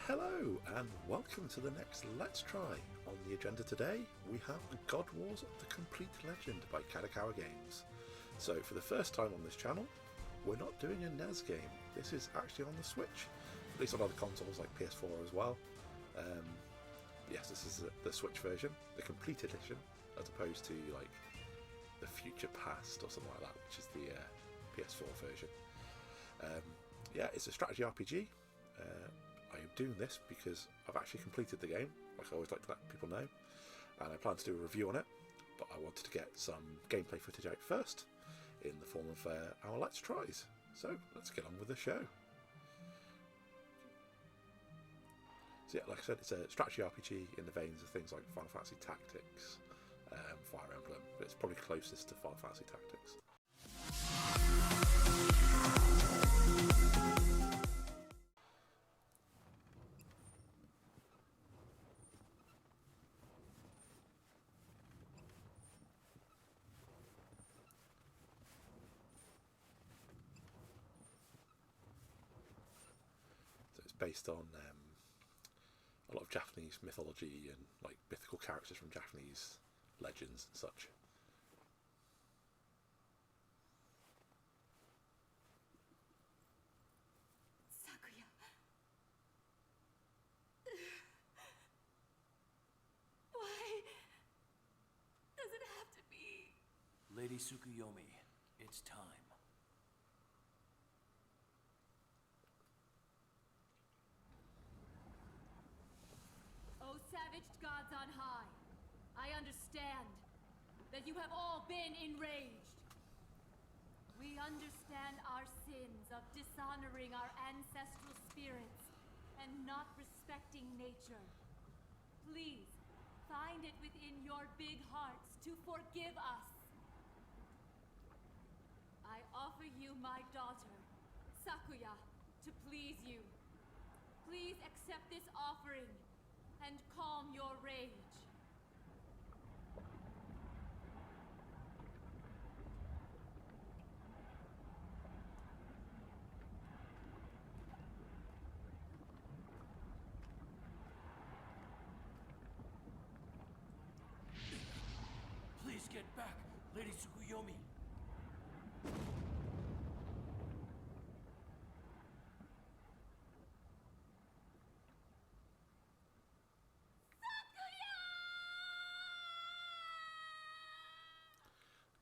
Hello and welcome to the next Let's Try. On the agenda today we have God Wars The Complete Legend by Kadokawa Games. So for the first time on this channel, we're not doing a NES game. This is actually on the Switch, at least on other consoles like PS4 as well. Yes, this is the Switch version, the Complete Edition, as opposed to like the Future Past or something like that, which is the PS4 version. Yeah, it's a strategy RPG. I am doing this because I've actually completed the game, like I always like to let people know, and I plan to do a review on it, but I wanted to get some gameplay footage out first, in the form of our Let's Tries. So let's get on with the show. So yeah, like I said, it's a strategy RPG in the veins of things like Final Fantasy Tactics, Fire Emblem, but it's probably closest to Final Fantasy Tactics. So it's based on a lot of Japanese mythology and like mythical characters from Japanese legends and such. Sakuya. Why does it have to be? Lady Tsukuyomi, it's time. O savaged gods on high, I understand that you have all been enraged. We understand our sins of dishonoring our ancestral spirits and not respecting nature. Please, find it within your big hearts to forgive us. I offer you my daughter, Sakuya, to please you. Please accept this offering and calm your rage. Please get back, Lady Tsukuyomi.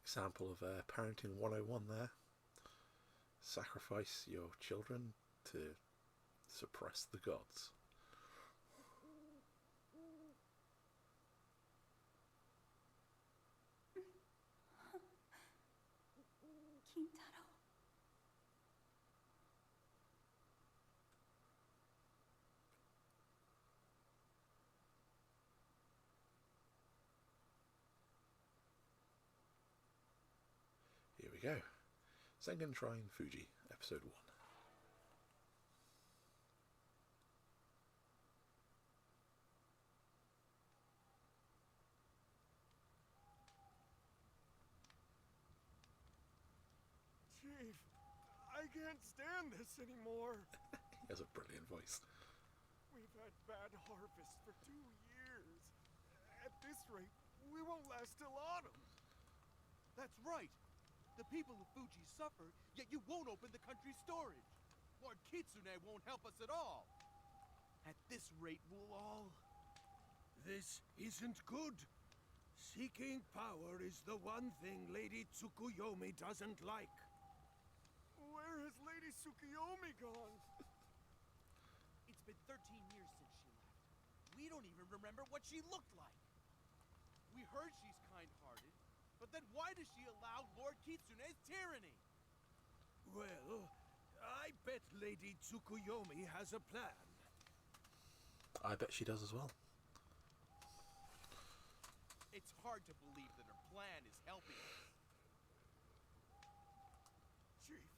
Example of parenting 101 there. Sacrifice your children to suppress the gods. Kintaro. Here we go. Sengen Shrine Fuji, Episode 1. Chief, I can't stand this anymore. He has a brilliant voice. We've had bad harvests for 2 years. At this rate, we won't last till autumn. That's right. The people of Fuji suffer, yet you won't open the country's storage. Lord Kitsune won't help us at all. At this rate, we'll all... This isn't good. Seeking power is the one thing Lady Tsukuyomi doesn't like. Where has Lady Tsukuyomi gone? It's been 13 years since she left. We don't even remember what she looked like. We heard she's kind-hearted, but then why does she allow Lord Kitsune's tyranny? Well, I bet Lady Tsukuyomi has a plan. I bet she does as well. It's hard to believe that her plan is helping us. Chief,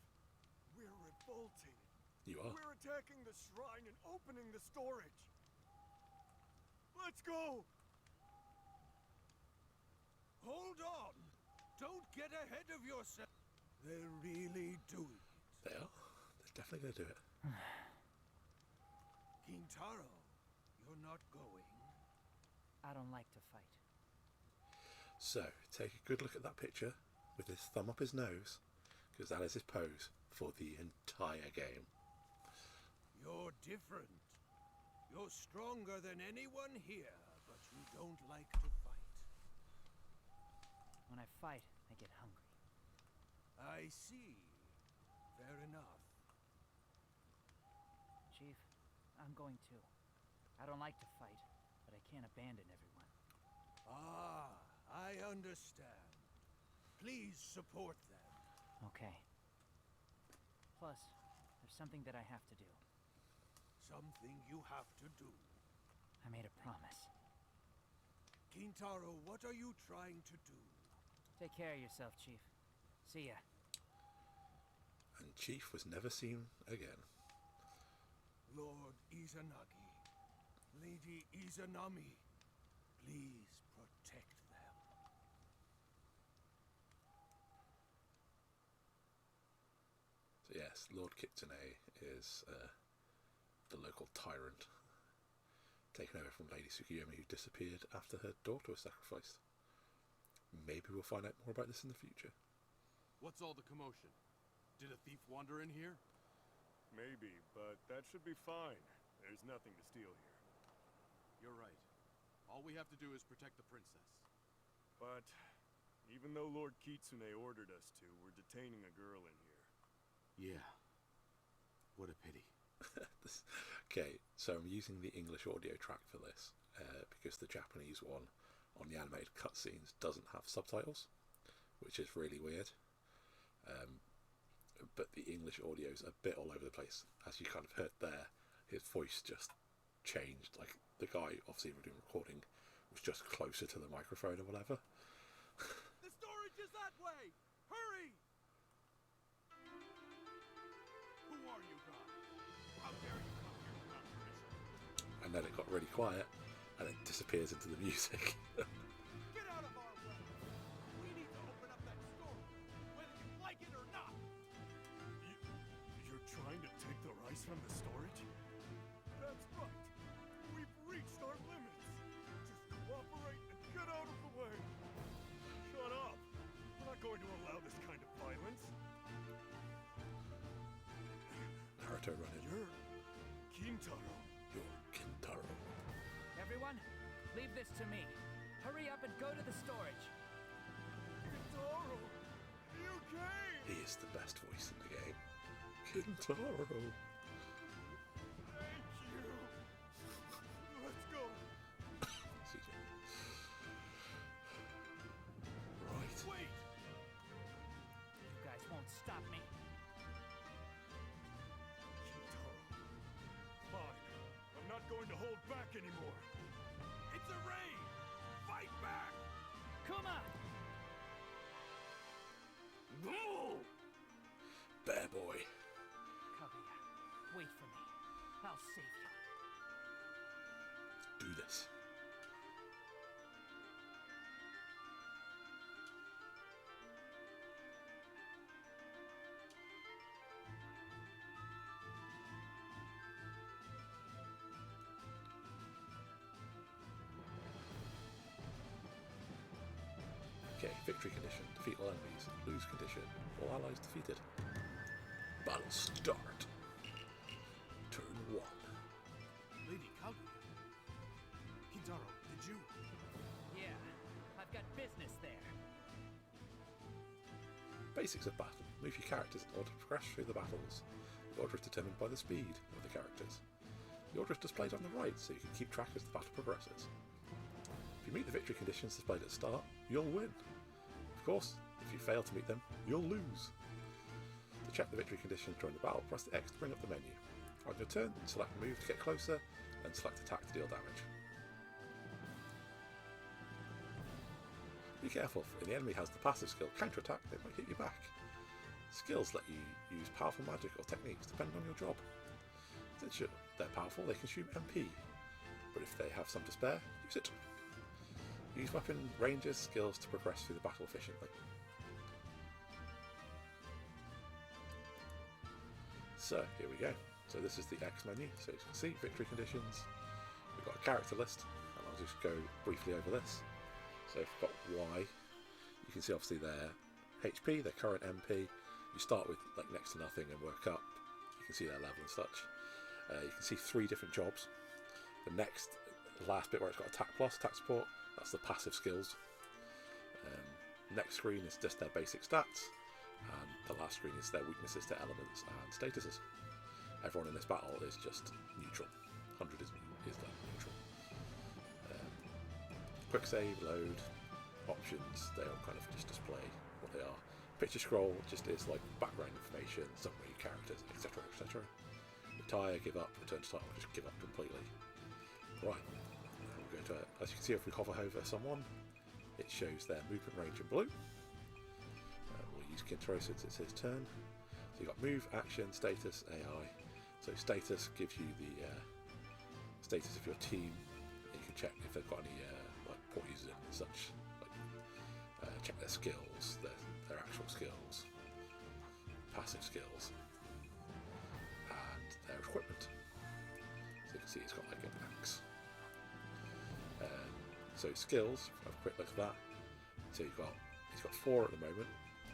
we're revolting. You are. We're attacking the shrine and opening the storage. Let's go! Hold on! Don't get ahead of yourself. They're really doing it. They are. They're definitely going to do it. King Kintaro, you're not going? I don't like to fight. So, take a good look at that picture with his thumb up his nose, because that is his pose for the entire game. You're different. You're stronger than anyone here, but you don't like to fight. When I fight, I get hungry. I see. Fair enough. Chief, I'm going too. I don't like to fight, but I can't abandon everyone. Ah, I understand. Please support them. Okay. Plus, there's something that I have to do. Something you have to do. I made a promise. Kintaro, what are you trying to do? Take care of yourself, Chief. See ya. And Chief was never seen again. Lord Izanagi, Lady Izanami, please protect them. So yes, Lord Kitsune is the local tyrant, taken over from Lady Tsukuyomi, who disappeared after her daughter was sacrificed. Maybe we'll find out more about this in the future. What's all the commotion? Did a thief wander in here? Maybe, but that should be fine. There's nothing to steal here. You're right. All we have to do is protect the princess. But even though Lord Kitsune ordered us to, we're detaining a girl in here. Yeah. What a pity. Okay, so I'm using the English audio track for this because the Japanese one on the animated cutscenes doesn't have subtitles, which is really weird. But the English audio is a bit all over the place. As you kind of heard there, his voice just changed. Like, the guy, obviously doing recording, was just closer to the microphone or whatever. The storage is that way! Hurry! Who are you guys? How dare you come here without permission? And then it got really quiet, and it disappears into the music. Get out of our way! We need to open up that storage, whether you like it or not! You're trying to take the rice from the storage? That's right. We've reached our limits. Just cooperate and get out of the way. Shut up. We're not going to allow this kind of violence. Naruto running. You're Kintaro. You're Kintaro. Everyone, leave this to me. Hurry up and go to the storage. Kintaro! You came! He is the best voice in the game. Kintaro. Thank you. Let's go. Excuse me. Right. Wait! You guys won't stop me. Kintaro. Fine. I'm not going to hold back anymore. It's a raid! Fight back! Kuma! Bear boy. Kaguya, wait for me. I'll save you. Do this. Okay, victory condition. Defeat all enemies. Lose condition. All allies defeated. Battle start. Turn 1. Lady Kaguya. Kintaro, did you? Yeah, I've got business there. Basics of battle. Move your characters in order to progress through the battles. The order is determined by the speed of the characters. The order is displayed on the right so you can keep track as the battle progresses. If you meet the victory conditions displayed at the start, you'll win. Of course, if you fail to meet them, you'll lose. To check the victory conditions during the battle, press the X to bring up the menu. On your turn, select move to get closer, and select attack to deal damage. Be careful, if the enemy has the passive skill counter-attack, they might hit you back. Skills let you use powerful magic or techniques depending on your job. Since they're powerful, they consume MP, but if they have some to spare, use it. Use weapon ranges skills to progress through the battle efficiently. So, here we go. So this is the X menu. So as you can see, victory conditions. We've got a character list, and I'll just go briefly over this. So if you've got Y, you can see obviously their HP, their current MP. You start with like next to nothing and work up. You can see their level and such. You can see 3 different jobs. The last bit where it's got attack plus, attack support, that's the passive skills. Next screen is just their basic stats, and the last screen is their weaknesses, their elements and statuses. Everyone in this battle is just neutral. 100 is like neutral. Quick save, load, options, they all kind of just display what they are. Picture scroll just is like background information, summary, characters, etc, etc. Retire, give up, return to title, just give up completely. Right, we'll go to it. As you can see, if we hover over someone, it shows their movement range in blue. We'll use Kintaro since it's his turn. So you've got move, action, status, AI. So status gives you the status of your team. You can check if they've got any like poison and such. Like, check their skills, their actual skills, passive skills, and their equipment. So you can see it's got like an axe. So skills, I've a quick look at that. So he's got 4 at the moment.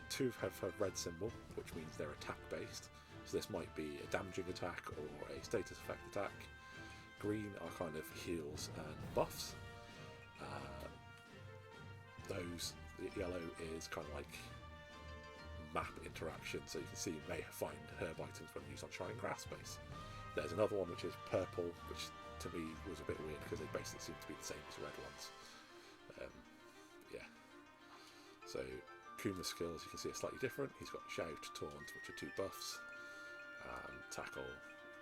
2 have a red symbol, which means they're attack based. So this might be a damaging attack or a status effect attack. Green are kind of heals and buffs. The yellow is kind of like map interaction. So you can see you may find herb items when used on Shining Grass space. There's another one which is purple, which to me was a bit weird because they basically seem to be the same as the red ones. Yeah. So Kuma's skills, you can see are slightly different. He's got shout, taunt, which are 2 buffs, and tackle,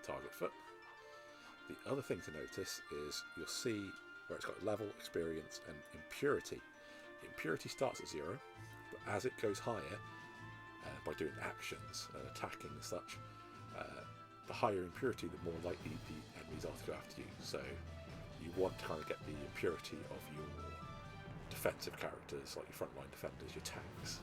target foot. The other thing to notice is you'll see where it's got level, experience, and impurity. Impurity starts at 0, but as it goes higher, by doing actions and attacking and such, the higher impurity, the more likely the enemies are to go after you. So you want to kind of get the impurity of your defensive characters, like your frontline defenders, your tanks,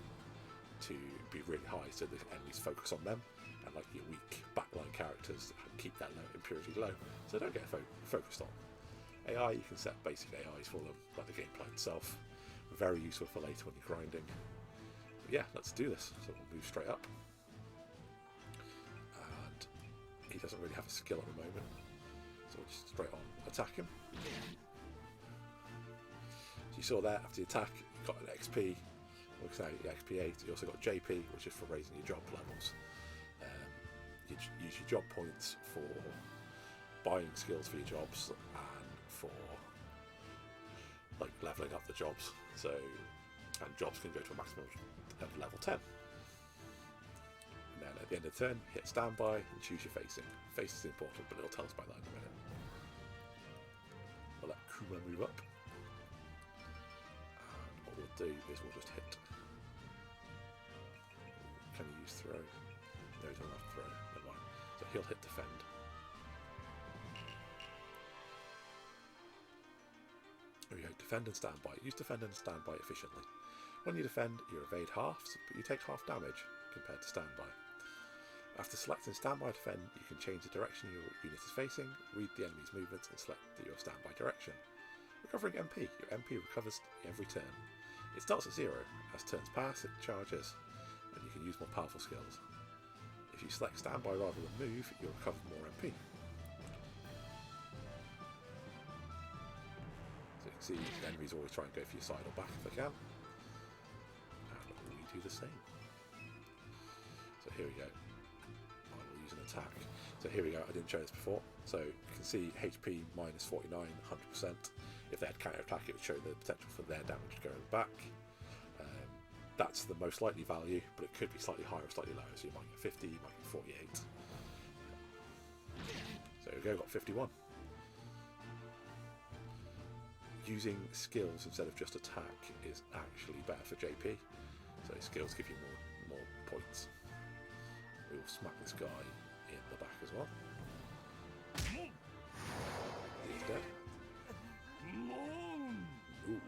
to be really high, so the enemies focus on them, and like your weak backline characters keep that low impurity low, so they don't get focused on. AI, you can set basic AIs for them, like the gameplay itself. Very useful for later when you're grinding. But yeah, let's do this. So we'll move straight up. And he doesn't really have a skill at the moment, so we'll just straight on attack him. So you saw there, after the attack, you got an XP, or say XP 8. You also got JP, which is for raising your job levels. You use your job points for buying skills for your jobs and for like leveling up the jobs. So, and jobs can go to a maximum of level 10. And then at the end of the turn, hit standby and choose your facing. Face is important, but it'll tell us about that in a minute. We'll let Kuma move up. And what we'll do is we'll just hit. Can he use throw? No, he doesn't have throw. Never mind. So he'll hit defend. There we go, defend and standby. Use defend and standby efficiently. When you defend, you evade halves, but you take half damage compared to standby. After selecting standby defend, you can change the direction your unit is facing, read the enemy's movements, and select your standby direction. Recovering MP. Your MP recovers every turn. It starts at 0. As turns pass, it charges, and you can use more powerful skills. If you select standby rather than move, you'll recover more MP. See, the enemies always try and go for your side or back if they can. And we do the same. So here we go. I will use an attack. So here we go, I didn't show this before. So you can see HP minus 49, 100%. If they had counter attack, it would show the potential for their damage going back. That's the most likely value, but it could be slightly higher or slightly lower. So you might get 50, you might get 48. So here we go, got 51. Using skills instead of just attack is actually better for JP. So skills give you more points. We will smack this guy in the back as well. He's dead. Ooh.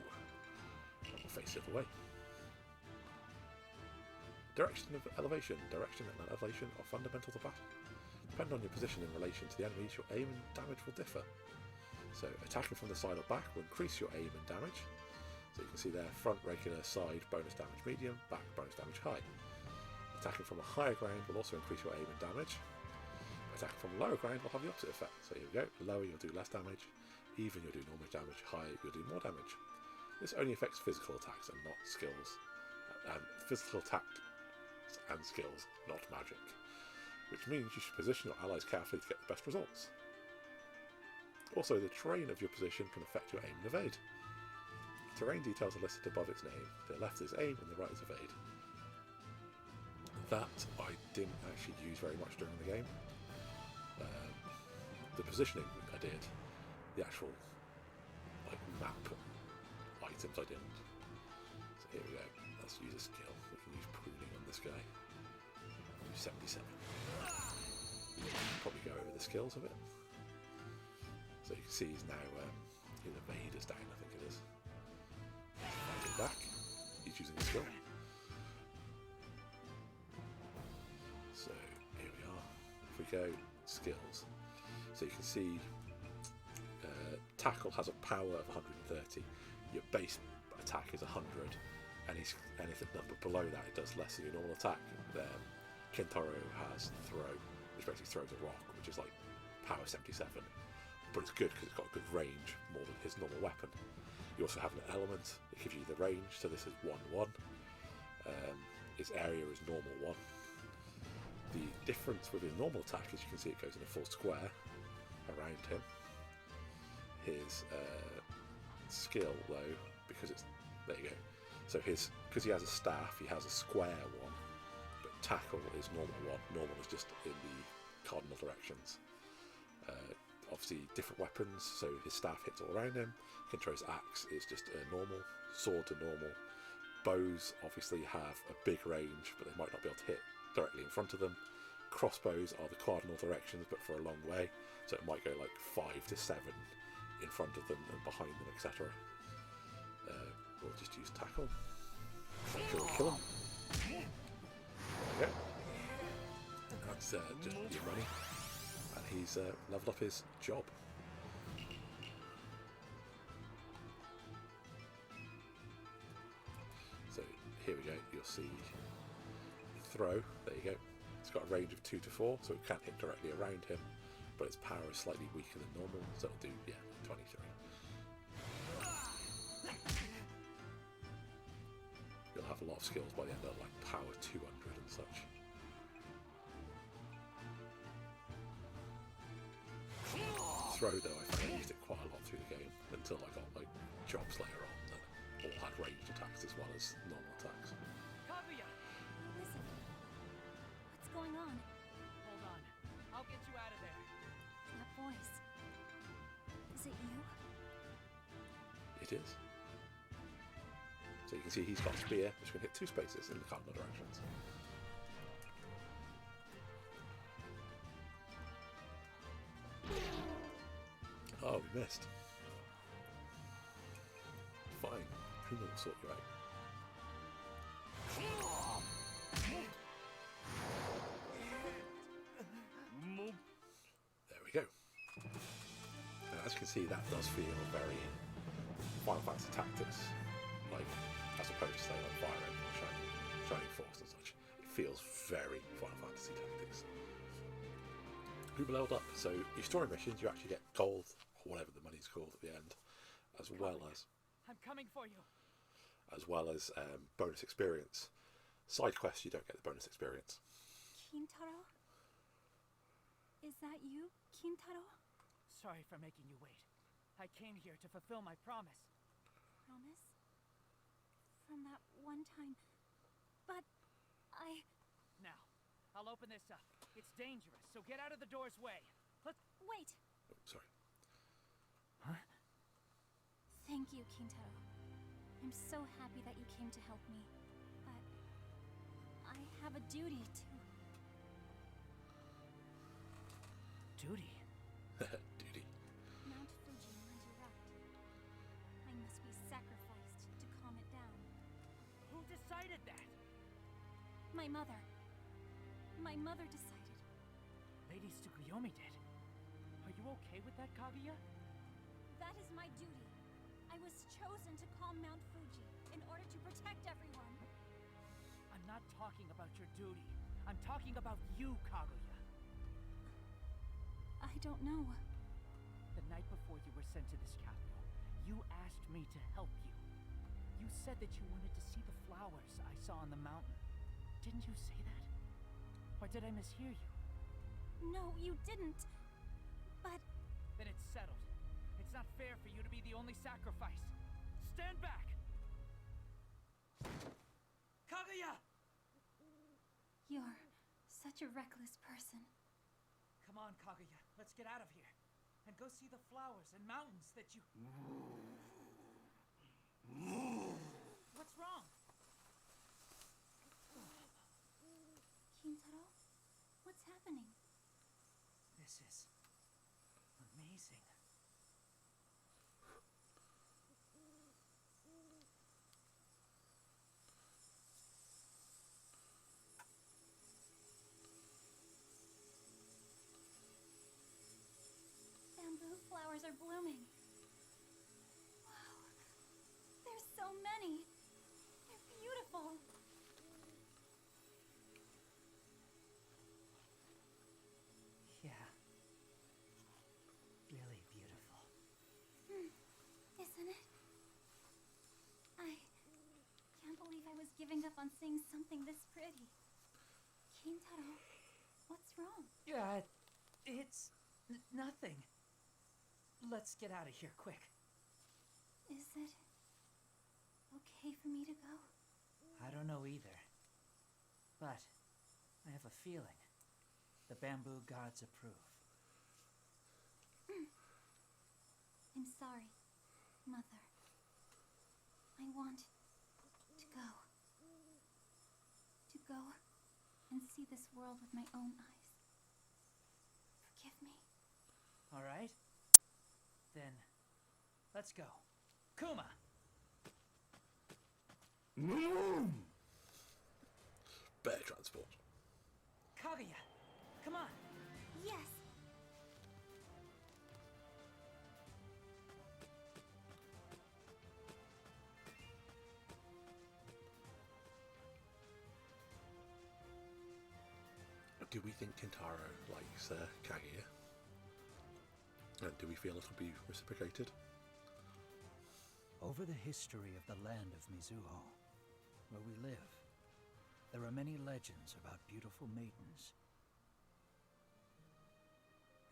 And we'll face the other way. Direction of elevation. Direction and elevation are fundamental to battle. Depending on your position in relation to the enemies, your aim and damage will differ. So attacking from the side or back will increase your aim and damage. So you can see there, front regular, side bonus damage medium, back bonus damage high. Attacking from a higher ground will also increase your aim and damage. Attacking from lower ground will have the opposite effect. So here we go, lower you'll do less damage, even you'll do normal damage, high you'll do more damage. This only affects physical attacks and not skills. Physical attacks and skills, not magic. Which means you should position your allies carefully to get the best results. Also, the terrain of your position can affect your aim and evade. Terrain details are listed above its name. The left is aim and the right is evade. That I didn't actually use very much during the game. The positioning I did. The actual map items I didn't. So here we go. Let's use a skill. We can use pruning on this guy. Use 77. Probably go over the skills a bit. So you can see he's now his evade is down, I think it is. Fighting back. He's using the skill. So here we are. If we go skills, so you can see tackle has a power of 130. Your base attack is 100, and anything number below that it does less than your normal attack. Kintaro has throw, which basically throws a rock, which is like power 77, but it's good because it's got good range, more than his normal weapon. You also have an element that gives you the range, so this is 1-1. His area is normal 1. The difference with his normal attack is you can see it goes in a full square around him. His skill though, because it's, there you go, so because he has a staff, he has a square 1, but tackle is normal 1. Normal is just in the cardinal directions. Obviously different weapons, so his staff hits all around him. Kintaro's axe is just a normal, sword to normal. Bows obviously have a big range, but they might not be able to hit directly in front of them. Crossbows are the cardinal directions, but for a long way, so it might go like 5 to 7 in front of them and behind them, etc. We'll just use tackle. Make sure we kill him. There we go. That's just your money. And he's leveled up his job. So here we go, you'll see throw, there you go. It's got a range of 2 to 4, so it can't hit directly around him, but its power is slightly weaker than normal, so it'll do, 23. You'll have a lot of skills by the end of like power 200 and such. Throw though, I found I used it quite a lot through the game until I got like jobs later on that all had ranged attacks as well as normal attacks. Kaguya! Who is it? What's going on? Hold on. I'll get you out of there. That voice. Is it you? It is. So you can see he's got a spear which can hit 2 spaces in the cardinal directions. Oh, we missed. Fine. Who will sort you out? There we go. And as you can see, that does feel very Final Fantasy Tactics, like as opposed to say like Fire Emblem or Shining Force and such. It feels very Final Fantasy Tactics. Who leveled up? So your story missions, you actually get gold, or whatever the money's called at the end, as well as I'm coming for you. Bonus experience. Side quests, you don't get the bonus experience. Kintaro? Is that you, Kintaro? Sorry for making you wait. I came here to fulfill my promise. Promise? From that one time. But Now, I'll open this up. It's dangerous, so get out of the door's way. Wait! Oh, sorry. Huh? Thank you, Kintaro. I'm so happy that you came to help me. But I have a duty to... Duty? Duty. Mount Fuji might erupt. I must be sacrificed to calm it down. Who decided that? My mother. My mother decided. Lady Lady Tsukuyomi did. Are you okay with that, Kaguya? That is my duty. I was chosen to calm Mount Fuji in order to protect everyone. I'm not talking about your duty. I'm talking about you, Kaguya. I don't know. The night before you were sent to this capital, you asked me to help you. You said that you wanted to see the flowers I saw on the mountain. Didn't you say that? Or did I mishear you? No, you didn't. But... Then it's settled. It's not fair for you to be the only sacrifice. Stand back! Kaguya! You're such a reckless person. Come on, Kaguya. Let's get out of here. And go see the flowers and mountains that you... What's wrong? Kintaro? What's happening? This is... amazing. Bamboo flowers are blooming. Wow. There's so many. They're beautiful. Yeah. Really beautiful. Isn't it? I can't believe I was giving up on seeing something this pretty. Kintaro, what's wrong? Yeah, it's... nothing. Let's get out of here, quick. Is it okay for me to go? I don't know either. But I have a feeling the bamboo gods approve. I'm sorry, Mother. I want to go. To go and see this world with my own eyes. Forgive me. All right? Then, let's go. Kuma! Bear transport. Kaguya! Come on! Yes! Do we think Kintaro likes Kaguya? And do we feel it'll be reciprocated? Over the history of the land of Mizuho, where we live, there are many legends about beautiful maidens.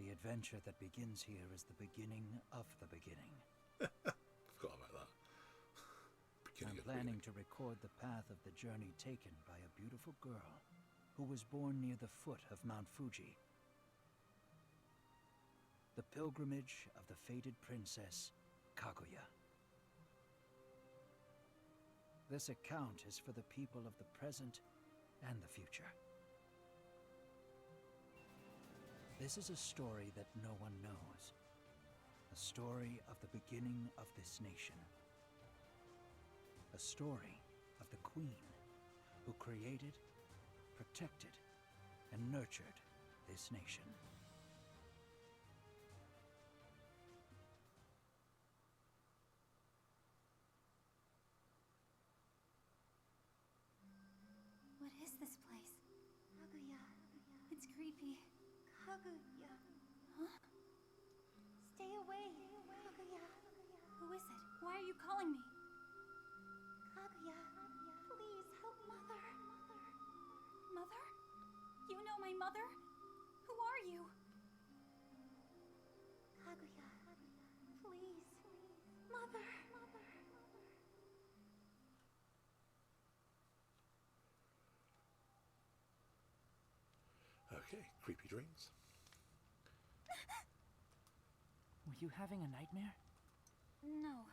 The adventure that begins here is the beginning of the beginning. Forgot about that. I'm planning to record the path of the journey taken by a beautiful girl who was born near the foot of Mount Fuji. The pilgrimage of the fated princess, Kaguya. This account is for the people of the present and the future. This is a story that no one knows. A story of the beginning of this nation. A story of the Queen who created, protected, and nurtured this nation. What is this place? Kaguya. It's creepy. Kaguya. Huh? Stay away. Kaguya. Who is it? Why are you calling me? Kaguya. Please help Mother. Mother? You know my mother? Who are you? Kaguya. Please. Mother. Okay, creepy dreams. Were you having a nightmare? No.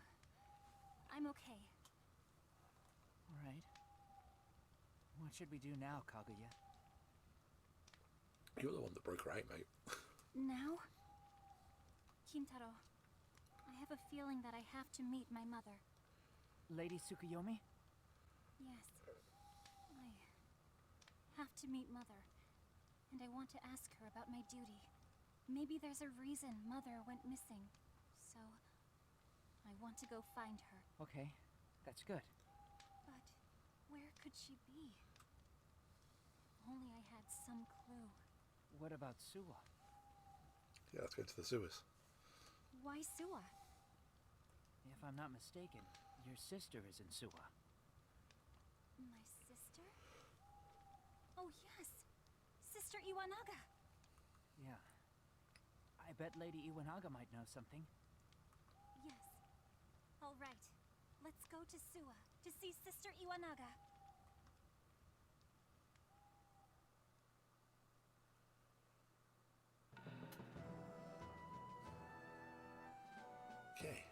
I'm okay. All right. What should we do now, Kaguya? You're the one that broke her out, mate. Now? Kintaro, I have a feeling that I have to meet my mother. Lady Tsukuyomi? Yes. I have to meet Mother and I want to ask her about my duty. Maybe there's a reason Mother went missing, so I want to go find her. Okay, that's good. But where could she be? If only I had some clue. What about Suwa? Yeah, let's go into the sewers. Why Suwa? If I'm not mistaken, your sister is in Suwa. My sister? Oh yes! Sister Iwanaga! Yeah. I bet Lady Iwanaga might know something. Yes. All right. Let's go to Suwa to see Sister Iwanaga. Okay.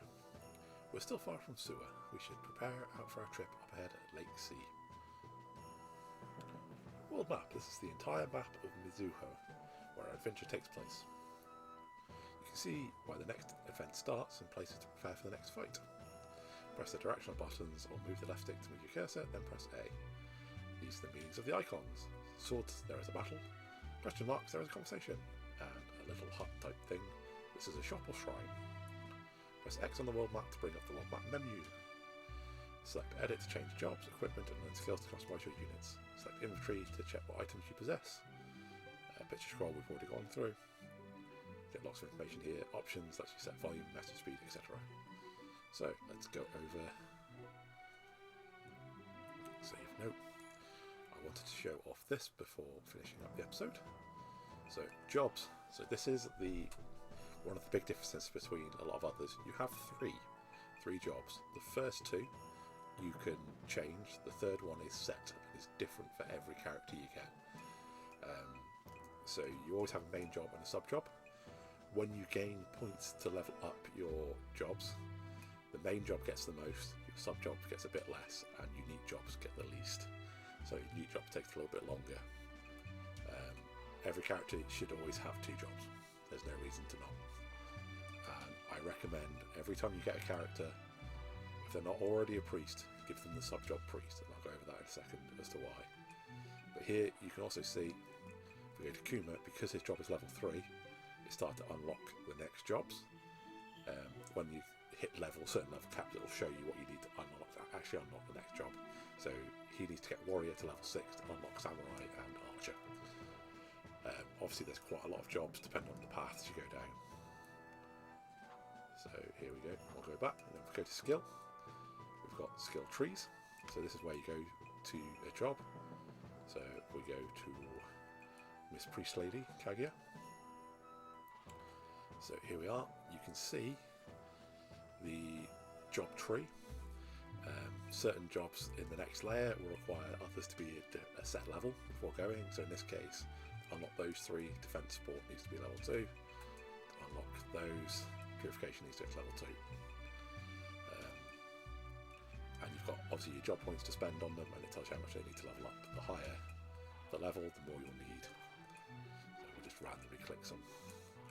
We're still far from Suwa. We should prepare out for our trip up ahead at Lake Sea. World map. This is the entire map of Mizuho, where our adventure takes place. You can see where the next event starts and places to prepare for the next fight. Press the directional buttons or move the left stick to move your cursor, then press A. These are the meanings of the icons. Swords, there is a battle. Question marks, there is a conversation. And a little hut type thing. This is a shop or shrine. Press X on the world map to bring up the world map menu. Select Edit to change jobs, equipment, and learn skills to customize your units. Select Inventory to check what items you possess. Picture scroll we've already gone through. Get lots of information here. Options lets you set volume, message speed, etc. So let's go over. Save note. I wanted to show off this before finishing up the episode. So jobs. So this is one of the big differences between a lot of others. You have three jobs. The first two you can change. The third one is set. It's different for every character you get. So you always have a main job and a sub job. When you gain points to level up your jobs, the main job gets the most, your sub job gets a bit less, and unique jobs get the least. So unique jobs takes a little bit longer. Every character should always have 2 jobs. There's no reason to not. And I recommend every time you get a character, if they're not already a priest, give them the sub job priest, and I'll go over that in a second as to why. But here you can also see, if we go to Kuma, because his job is level 3, it starts to unlock the next jobs. When you hit certain level caps, it will show you what you need to actually unlock the next job. So he needs to get warrior to level 6 to unlock samurai and archer. Obviously there's quite a lot of jobs depending on the paths you go down. So here we go, I'll go back, and then if we go to skill, we've got skill trees. So this is where you go to a job. So we go to Miss Priest Lady, Kaguya. So here we are, you can see the job tree. Certain jobs in the next layer will require others to be at a set level before going. So in this case, unlock those 3, defense support needs to be level 2. To unlock those, purification needs to be level 2. And you've got obviously your job points to spend on them, and it tells you how much they need to level up. The higher the level, the more you'll need. So we'll just randomly click some,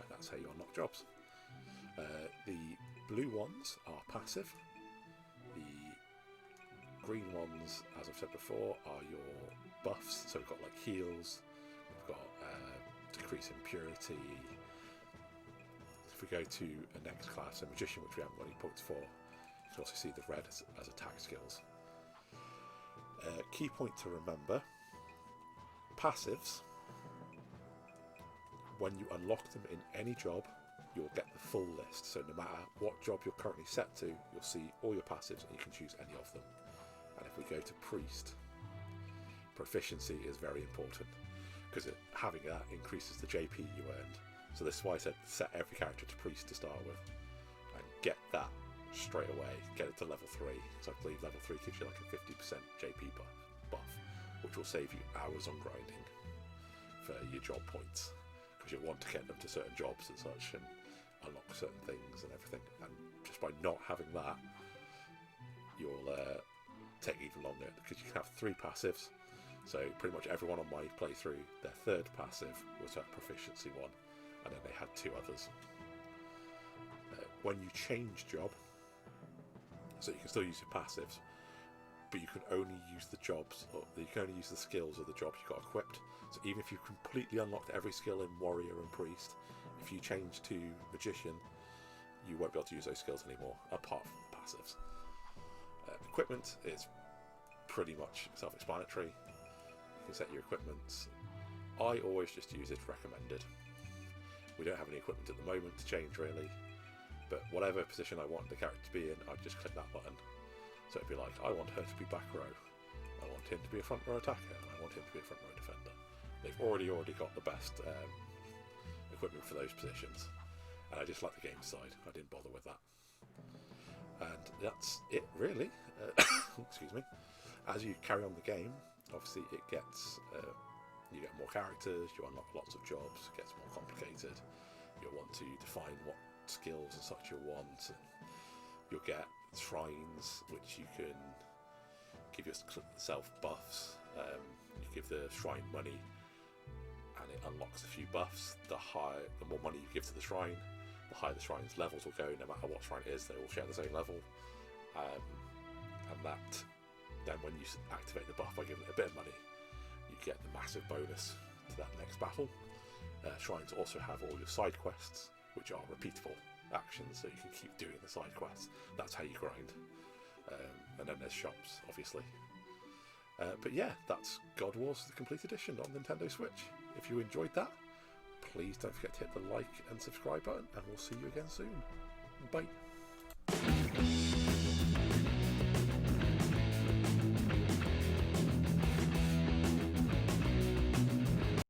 and that's how you unlock jobs. The blue ones are passive. The green ones, as I've said before, are your buffs. So we've got like heals, we've got decrease in purity. If we go to a next class, a magician, which we haven't got any points for, you can also see the red as attack skills. Key point to remember, passives, when you unlock them in any job, you'll get the full list. So no matter what job you're currently set to, you'll see all your passives and you can choose any of them. And if we go to priest, proficiency is very important because having that increases the JP you earned. So this is why I said set every character to priest to start with and get that straight away, get it to level 3. So I believe level 3 gives you like a 50% JP buff, which will save you hours on grinding for your job points, because you want to get them to certain jobs and such and unlock certain things and everything. And just by not having that, you'll take even longer, because you can have 3 passives. So pretty much everyone on my playthrough, their 3rd passive was that proficiency one, and then they had 2 others. When you change job, so you can still use your passives, but you can only use the jobs, or you can only use the skills of the jobs you got equipped. So even if you've completely unlocked every skill in Warrior and Priest, if you change to Magician, you won't be able to use those skills anymore, apart from the passives. Equipment is pretty much self-explanatory. You can set your equipment. I always just use it recommended. We don't have any equipment at the moment to change really, but whatever position I want the character to be in, I just click that button. So it'd be like, I want her to be back row, I want him to be a front row attacker, and I want him to be a front row defender. They've already got the best equipment for those positions, and I just let the game decide. I didn't bother with that. And that's it really. Excuse me. As you carry on the game, obviously it gets you get more characters, you unlock lots of jobs, it gets more complicated. You'll want to define what skills and such you'll want, and you'll get shrines which you can give yourself buffs. You give the shrine money and it unlocks a few buffs. The more money you give to the shrine, the higher the shrine's levels will go. No matter what shrine it is, they all share the same level, and that then when you activate the buff by giving it a bit of money, you get the massive bonus to that next battle. Shrines also have all your side quests, which are repeatable actions, so you can keep doing the side quests. That's how you grind. And then there's shops, obviously. But yeah, that's God Wars the Complete Edition on Nintendo Switch. If you enjoyed that, please don't forget to hit the like and subscribe button, and we'll see you again soon. Bye.